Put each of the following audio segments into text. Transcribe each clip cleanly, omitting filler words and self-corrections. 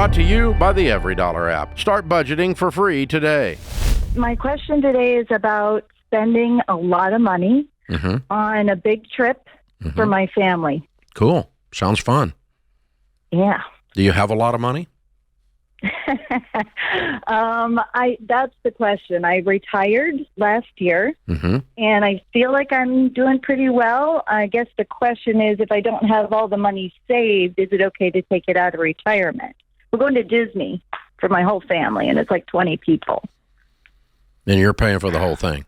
Brought to you by the Every Dollar app. Start budgeting for free today. My question today is about spending a lot of money on a big trip for my family. Cool. Sounds fun. Yeah. Do you have a lot of money? That's the question. I retired last year, and I feel like I'm doing pretty well. I guess the question is, if I don't have all the money saved, is it okay to take it out of retirement? We're going to Disney for my whole family, and it's like 20 people. And you're paying for the whole thing?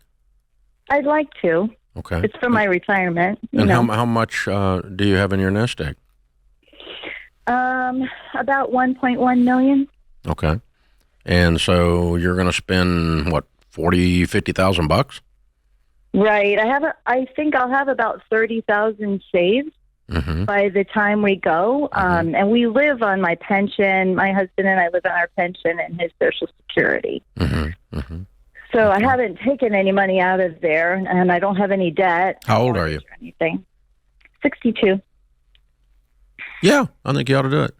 I'd like to. Okay. It's for my retirement. And how much do you have in your nest egg? About $1.1 million. Okay. And so you're going to spend, what, $50,000? Right. I think I'll have about $30,000 saved by the time we go. And we live on my pension. My husband and I live on our pension and his Social Security. So I haven't taken any money out of there, and I don't have any debt. How old are you? Or anything. 62. Yeah, I think you ought to do it.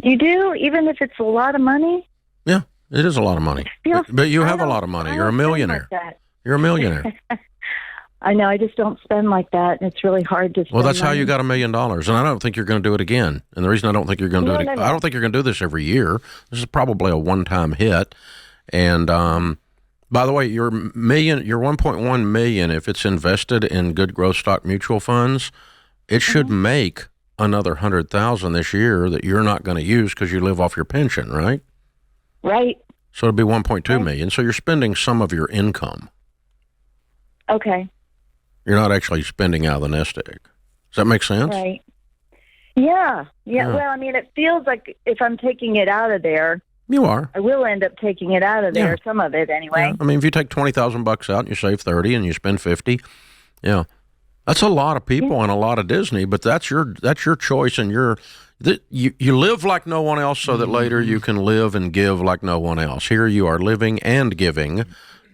You do, even if it's a lot of money? Yeah, it is a lot of money. But you have a lot of money. You're a millionaire. Like You're a millionaire. I know. I just don't spend like that, and it's really hard to spend. Well, that's money. how you got $1 million, and I don't think you're going to do it again. And the reason I don't think you're going to do it, I don't think you're going to do this every year. This is probably a one-time hit. And by the way, your $1.1 million, if it's invested in good growth stock mutual funds, it should make another $100,000 this year that you're not going to use because you live off your pension, right? Right. So it'll be $1.2 million. So you're spending some of your income. Okay. You're not actually spending out of the nest egg. Does that make sense? Right. Yeah. Well, I mean, it feels like if I'm taking it out of there, you are. I will end up taking it out of there, some of it anyway. Yeah. I mean, if you take $20,000 out and you save 30 and you spend 50, that's a lot of people and a lot of Disney, but that's your choice, and you live like no one else so that later you can live and give like no one else. Here you are living and giving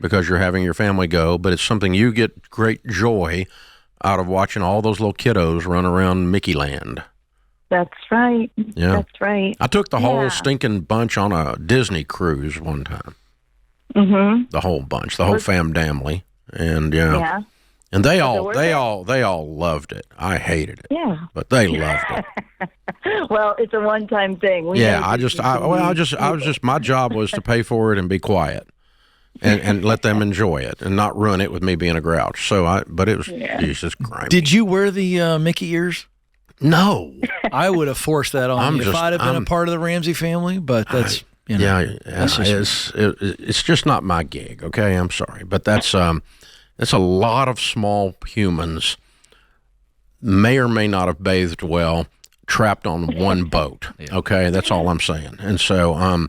because you're having your family go, but it's something you get great joy out of watching all those little kiddos run around Mickey Land. That's right. Yeah. That's right. I took the whole stinking bunch on a Disney cruise one time. The whole bunch, the whole family, and and they all loved it. I hated it. Yeah, but they loved it. Well, it's a one-time thing. My job was to pay for it and be quiet, and let them enjoy it and not ruin it with me being a grouch. But it was Jesus Christ. Did you wear the Mickey ears? No. I would have forced that on you if I'd have been a part of the Ramsey family, but that's, it's just not my gig, okay? I'm sorry. But that's a lot of small humans may or may not have bathed well, trapped on one boat, okay? That's all I'm saying. And so,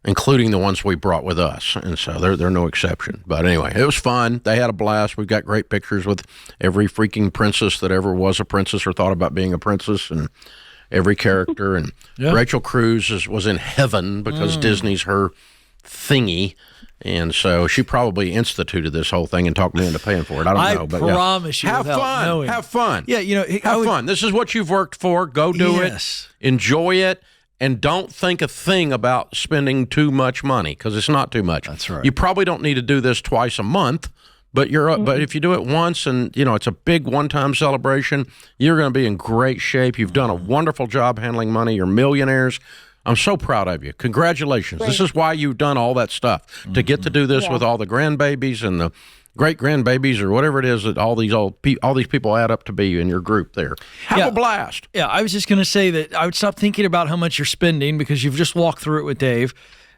including the ones we brought with us. And so they're no exception. But anyway, it was fun. They had a blast. We've got great pictures with every freaking princess that ever was a princess or thought about being a princess, and every character. And Rachel Cruz was in heaven because Disney's her thingy. And so she probably instituted this whole thing and talked me into paying for it. I don't know. But promise you. Have fun. Knowing. Have fun. Yeah, have fun. This is what you've worked for. Go do it. Enjoy it. And don't think a thing about spending too much money, because it's not too much. That's right. You probably don't need to do this twice a month, but but if you do it once and it's a big one-time celebration, you're going to be in great shape. You've done a wonderful job handling money. You're millionaires. I'm so proud of you. Congratulations. Great. This is why you've done all that stuff, to get to do this with all the grandbabies and the great-grandbabies or whatever it is that all these people add up to be in your group there. Have a blast. Yeah, I was just going to say that I would stop thinking about how much you're spending because you've just walked through it with Dave,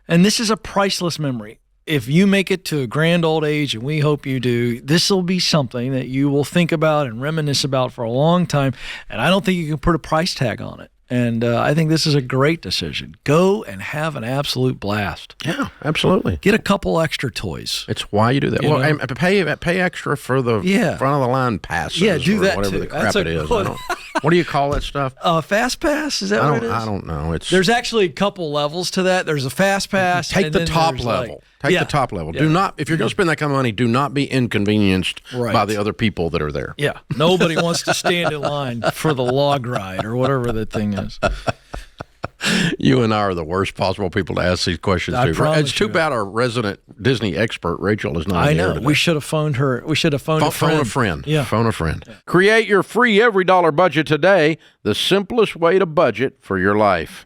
and this is a priceless memory. If you make it to a grand old age, and we hope you do, this will be something that you will think about and reminisce about for a long time, and I don't think you can put a price tag on it. And I think this is a great decision. Go and have an absolute blast. Yeah, absolutely. Get a couple extra toys. It's why you do that. And pay extra for the front of the line passes. Yeah, do that whatever too. the crap it is. What do you call that stuff? Fast pass? Is that what it is? I don't know. There's actually a couple levels to that. There's a fast pass. Take the top level. Take the top level. Do not, if you're going to spend that kind of money, do not be inconvenienced by the other people that are there. Yeah. Nobody wants to stand in line for the log ride or whatever that thing is. You and I are the worst possible people to ask these questions I to. promise It's too you. bad our resident Disney expert, Rachel, is not I here know. today. We should have phoned her. We should have phoned a friend. Phone a friend. Yeah. Phone a friend. Create your free every dollar budget today, the simplest way to budget for your life.